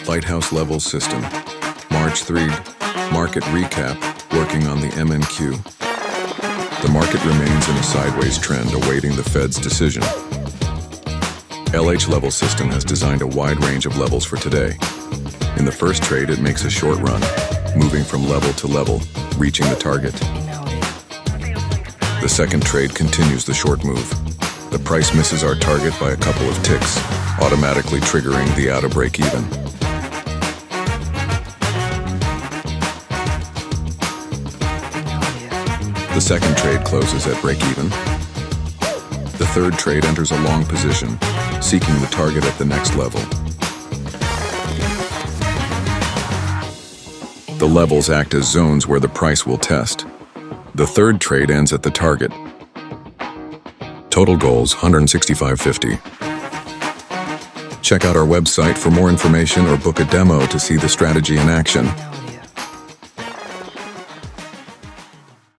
Lighthouse level system. March 3, market recap, working on the MNQ. The market remains in a sideways trend awaiting the Fed's decision. LH level system has designed a wide range of levels for today. In the first trade, it makes a short run, moving from level to level, reaching the target. The second trade continues the short move. The price misses our target by a couple of ticks, automatically triggering the out of break even. The second trade closes at break even. The third trade enters a long position, seeking the target at the next level. The levels act as zones where the price will test. The third trade ends at the target. Total goals, 165.50. Check out our website for more information or book a demo to see the strategy in action.